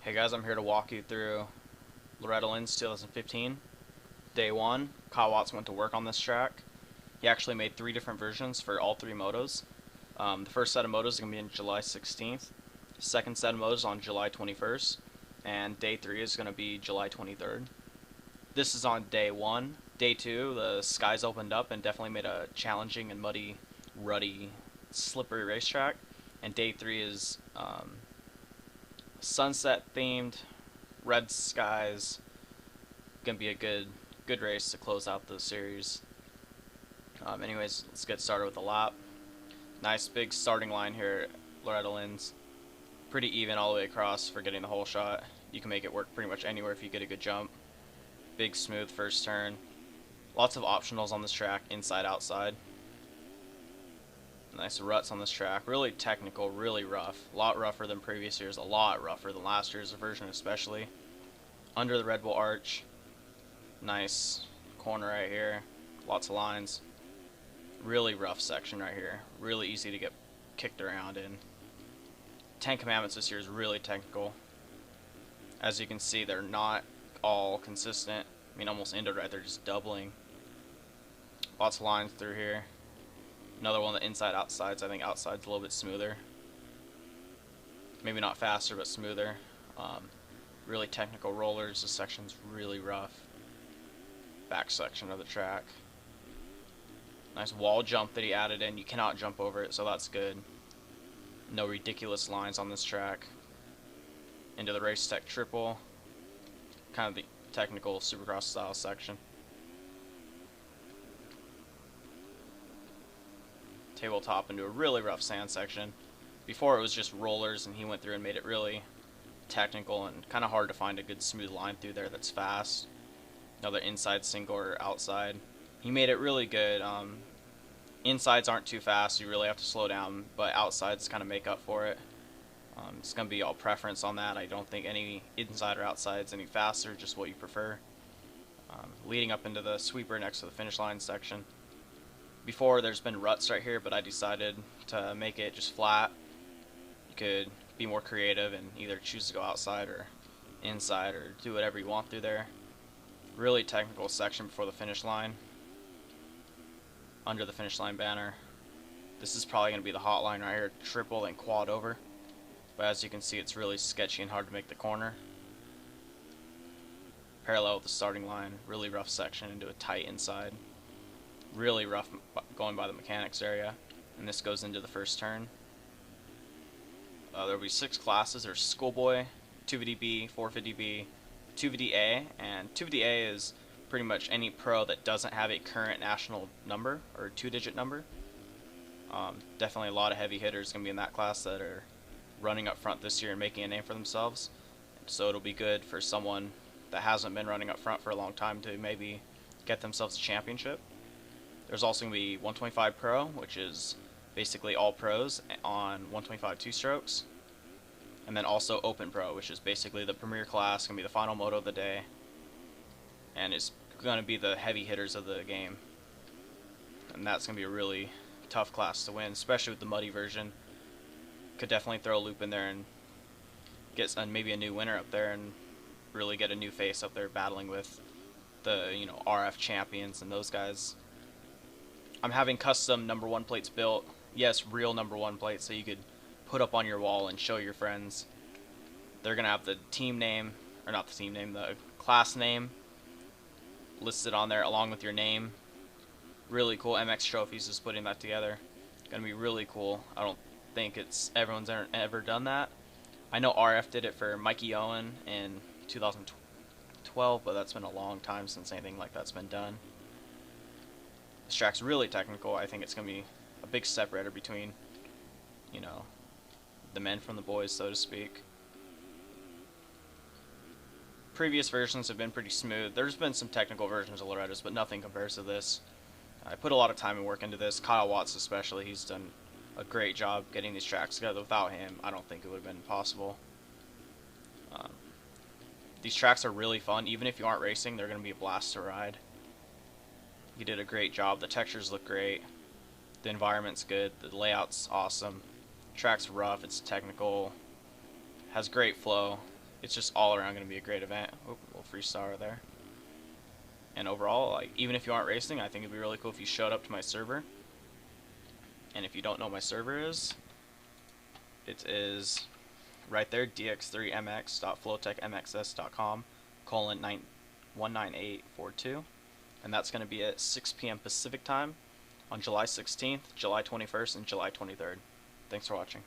Hey guys, I'm here to walk you through Loretta Lynn's 2015. Day 1, Kyle Watts went to work on this track. He actually made 3 different versions for all 3 motos. The first set of motos is going to be on July 16th. Second set of motos on July 21st. And day 3 is going to be July 23rd. This is on day 1. Day 2, the skies opened up and definitely made a challenging and muddy, ruddy, slippery racetrack. And day 3 is sunset themed, red skies. Gonna be a good race to close out the series. Anyways, let's get started with the lap. Nice big starting line here at Loretta Lynn's. Pretty even all the way across for getting the whole shot. You can make it work pretty much anywhere if you get a good jump. Big smooth first turn. Lots of optionals on this track, inside, outside. Nice ruts on this track. Really technical, really rough. A lot rougher than previous years, a lot rougher than last year's version especially. Under the Red Bull arch. Nice corner right here. Lots of lines. Really rough section right here. Really easy to get kicked around in. 10 Commandments this year is really technical. As you can see, they're not all consistent. I mean, almost ended right, they're just doubling. Lots of lines through here. Another one, the inside outsides. I think outside's a little bit smoother. Maybe not faster, but smoother. Really technical rollers. This section's really rough. Back section of the track. Nice wall jump that he added in. You cannot jump over it, so that's good. No ridiculous lines on this track. Into the race tech triple. Kind of the technical supercross style section. Tabletop into a really rough sand section. Before it was just rollers, and he went through and made it really technical and kind of hard to find a good smooth line through there that's fast. Another inside single or outside. He made it really good. Insides aren't too fast, you really have to slow down, but outsides kind of make up for it. It's going to be all preference on that. I don't think any inside or outside is any faster, just what you prefer. Leading up into the sweeper next to the finish line section. Before, there's been ruts right here, but I decided to make it just flat. You could be more creative and either choose to go outside or inside or do whatever you want through there. Really technical section before the finish line. Under the finish line banner. This is probably going to be the hot line right here, triple and quad over. But as you can see, it's really sketchy and hard to make the corner. Parallel with the starting line, really rough section into a tight inside. Really rough going by the mechanics area. And this goes into the first turn. There will be 6 classes. There's Schoolboy, 250B, 450B, 250A, and 250A is pretty much any pro that doesn't have a current national number or 2-digit number. Definitely a lot of heavy hitters going to be in that class that are running up front this year and making a name for themselves. So it'll be good for someone that hasn't been running up front for a long time to maybe get themselves a championship. There's also going to be 125 Pro, which is basically all pros on 125 two-strokes. And then also Open Pro, which is basically the premier class, going to be the final moto of the day. And it's going to be the heavy hitters of the game. And that's going to be a really tough class to win, especially with the muddy version. Could definitely throw a loop in there and get maybe a new winner up there and really get a new face up there battling with the RF champions and those guys. I'm having custom number 1 plates built. Yes, real number 1 plates so you could put up on your wall and show your friends. They're going to have the team name, or not the team name, the class name listed on there along with your name. Really cool. MX Trophies is putting that together. Going to be really cool. I don't think everyone's ever done that. I know RF did it for Mikey Owen in 2012, but that's been a long time since anything like that's been done. This track's really technical. I think it's going to be a big separator between, the men from the boys, so to speak. Previous versions have been pretty smooth. There's been some technical versions of Loretta's, but nothing compares to this. I put a lot of time and work into this. Kyle Watts especially, he's done a great job getting these tracks together. Without him, I don't think it would have been possible. These tracks are really fun. Even if you aren't racing, they're going to be a blast to ride. He did a great job. The textures look great. The environment's good. The layout's awesome. Track's rough. It's technical. Has great flow. it's just all around going to be a great event. Oh, a little freestyle there. And overall, like, even if you aren't racing, I think it'd be really cool if you showed up to my server. And if you don't know what my server is, it is right there, dx3mx.flowtechmxs.com:19842. And that's going to be at 6 p.m. Pacific time on July 16th, July 21st, and July 23rd. Thanks for watching.